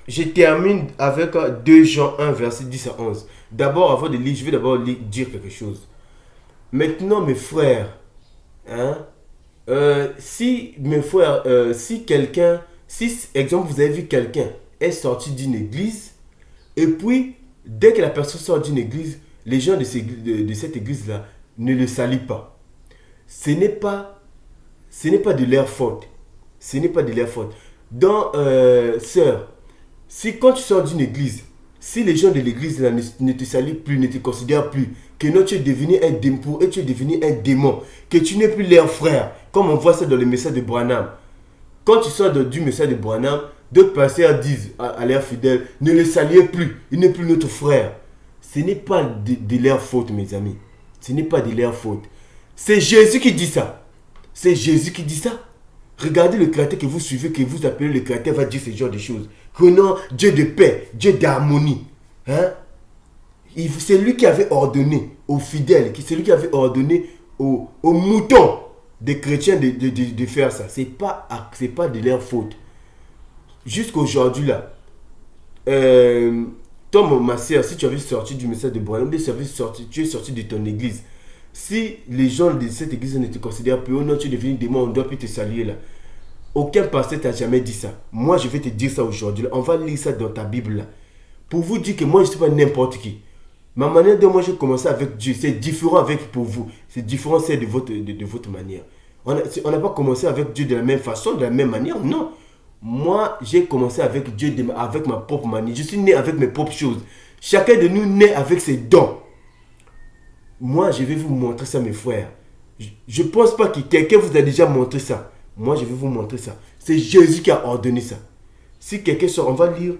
Je termine avec 2 Jean 1, verset 10 à 11. D'abord, avant de lire, je vais d'abord dire quelque chose. Maintenant, mes frères, hein, si mes frères, si quelqu'un, si, exemple, vous avez vu quelqu'un est sorti d'une église, et puis, dès que la personne sort d'une église, les gens de cette église-là ne le saluent pas. Ce n'est pas, ce n'est pas de leur faute. Ce n'est pas de leur faute. Donc, sœur, si quand tu sors d'une église, si les gens de l'église là, ne te saluent plus, ne te considèrent plus, que non, tu es devenu un démon, pour eux, tu es devenu un démon, que tu n'es plus leur frère, comme on voit ça dans le message de Branham. Quand tu sors du message de Branham, d'autres pasteurs disent à leurs fidèles, ne le saluez plus, il n'est plus notre frère. Ce n'est pas de leur faute, mes amis. Ce n'est pas de leur faute. C'est Jésus qui dit ça. C'est Jésus qui dit ça. Regardez le créateur que vous suivez, que vous appelez le créateur, va dire ce genre de choses. Que non, Dieu de paix, Dieu d'harmonie. Hein? C'est lui qui avait ordonné aux fidèles, c'est lui qui avait ordonné aux moutons des chrétiens de faire ça. C'est pas de leur faute. Jusqu'aujourd'hui là, toi ma soeur, si tu avais sorti du message de Branham, tu es sorti de ton église. Si les gens de cette église ne te considèrent plus, oh non, tu es devenu démon, on ne doit plus te saluer là. Aucun pasteur t'a jamais dit ça. Moi, je vais te dire ça aujourd'hui. On va lire ça dans ta Bible là. Pour vous dire que moi, je ne suis pas n'importe qui. Ma manière de moi, j'ai commencé avec Dieu. C'est différent avec pour vous. C'est différent, c'est de votre manière. On n'a pas commencé avec Dieu de la même façon, de la même manière. Non. Moi, j'ai commencé avec Dieu, avec ma propre manière. Je suis né avec mes propres choses. Chacun de nous naît avec ses dons. Moi, je vais vous montrer ça, mes frères. Je ne pense pas que quelqu'un vous a déjà montré ça. Moi, je vais vous montrer ça. C'est Jésus qui a ordonné ça. Si quelqu'un sort, on va lire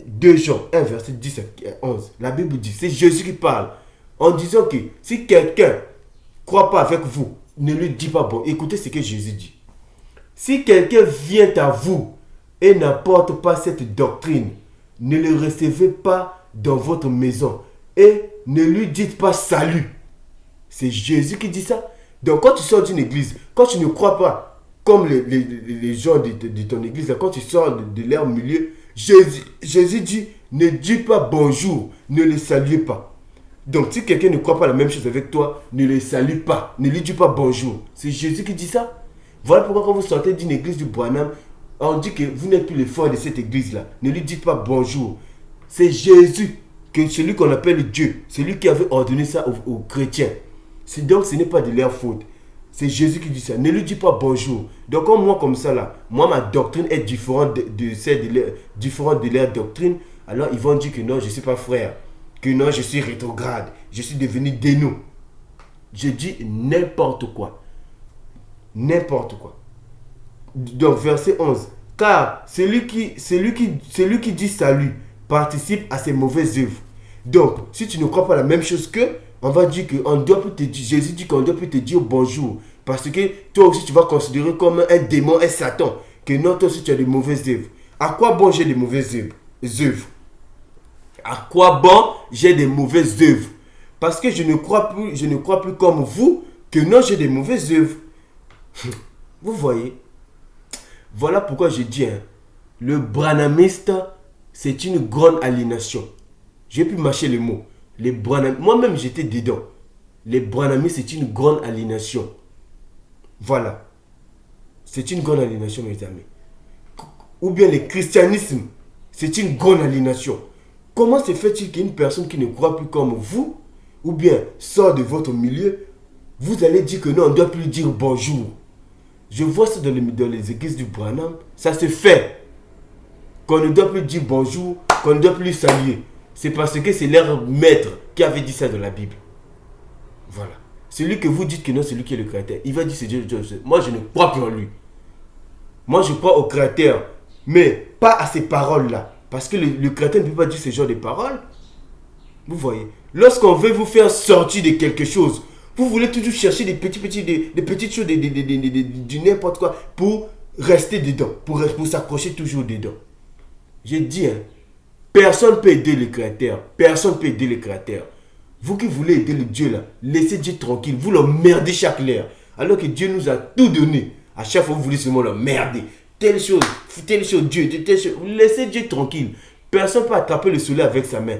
2 Jean 1, verset 10 à 11. La Bible dit, c'est Jésus qui parle. En disant que si quelqu'un ne croit pas avec vous, ne lui dit pas bon. Écoutez ce que Jésus dit. Si quelqu'un vient à vous et n'apporte pas cette doctrine, ne le recevez pas dans votre maison et ne lui dites pas salut. C'est Jésus qui dit ça. Donc quand tu sors d'une église, quand tu ne crois pas comme les gens de ton église, quand tu sors de leur milieu, Jésus dit, ne dis pas bonjour, ne le saluez pas. Donc si quelqu'un ne croit pas la même chose avec toi, ne le salue pas, ne lui dis pas bonjour. C'est Jésus qui dit ça. Voilà pourquoi quand vous sortez d'une église du Branham, on dit que vous n'êtes plus le fort de cette église-là. Ne lui dites pas bonjour. C'est Jésus, celui qu'on appelle Dieu. C'est lui qui avait ordonné ça aux chrétiens. Donc ce n'est pas de leur faute. C'est Jésus qui dit ça. Ne lui dis pas bonjour. Donc comme moi comme ça là, moi ma doctrine est différente de leur doctrine. Alors ils vont dire que non, je ne suis pas frère. Que non, je suis rétrograde. Je suis devenu dénou. Je dis n'importe quoi. N'importe quoi. Donc verset 11. Car celui qui dit salut participe à ses mauvaises œuvres. Donc si tu ne crois pas la même chose qu'eux, on va dire qu'on doit plus te dire, Jésus dit qu'on doit plus te dire bonjour. Parce que toi aussi tu vas considérer comme un démon, un Satan. Que non, toi aussi tu as des mauvaises œuvres. À quoi bon j'ai des mauvaises œuvres? À quoi bon j'ai des mauvaises œuvres? Parce que je ne crois plus comme vous, que non, j'ai des mauvaises œuvres. Vous voyez? Voilà pourquoi je dis, hein, le branhamiste, c'est une grande aliénation. J'ai pu mâcher les mots. Moi-même, j'étais dedans. Les branhamistes, c'est une grande aliénation. Voilà. C'est une grande aliénation, mes amis. Ou bien le christianisme, c'est une grande aliénation. Comment se fait-il qu'une personne qui ne croit plus comme vous, ou bien sort de votre milieu, vous allez dire que non, on ne doit plus lui dire bonjour? Je vois ça dans les églises du Branham. Ça se fait. Qu'on ne doit plus dire bonjour, qu'on ne doit plus lui saluer. C'est parce que c'est leur maître qui avait dit ça dans la Bible. Voilà. Celui que vous dites que non, c'est lui qui est le créateur. Il va dire c'est Dieu. Moi, je ne crois plus en lui. Moi, je crois au créateur. Mais pas à ces paroles-là. Parce que le créateur ne peut pas dire ce genre de paroles. Vous voyez. Lorsqu'on veut vous faire sortir de quelque chose, vous voulez toujours chercher des petites choses, du n'importe quoi, pour rester dedans, pour s'accrocher toujours dedans. J'ai dit, hein, personne ne peut aider le créateur. Personne ne peut aider le créateur. Vous qui voulez aider le Dieu là, laissez Dieu tranquille. Vous l'emmerdez chaque heure. Alors que Dieu nous a tout donné. À chaque fois, vous voulez seulement l'emmerder. telle chose, Dieu, telle chose. Laissez Dieu tranquille. Personne ne peut attraper le soleil avec sa main.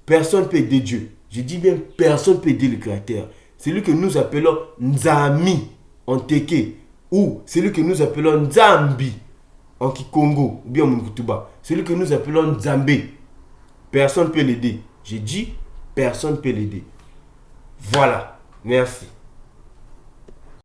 Personne ne peut aider Dieu. Je dis bien, personne ne peut aider le Créateur. Celui que nous appelons Nzami en Teke, ou celui que nous appelons Nzambi en Kikongo, ou bien en Mukutuba, celui que nous appelons Nzambé, personne ne peut l'aider. J'ai dit, personne ne peut l'aider. Voilà. Merci.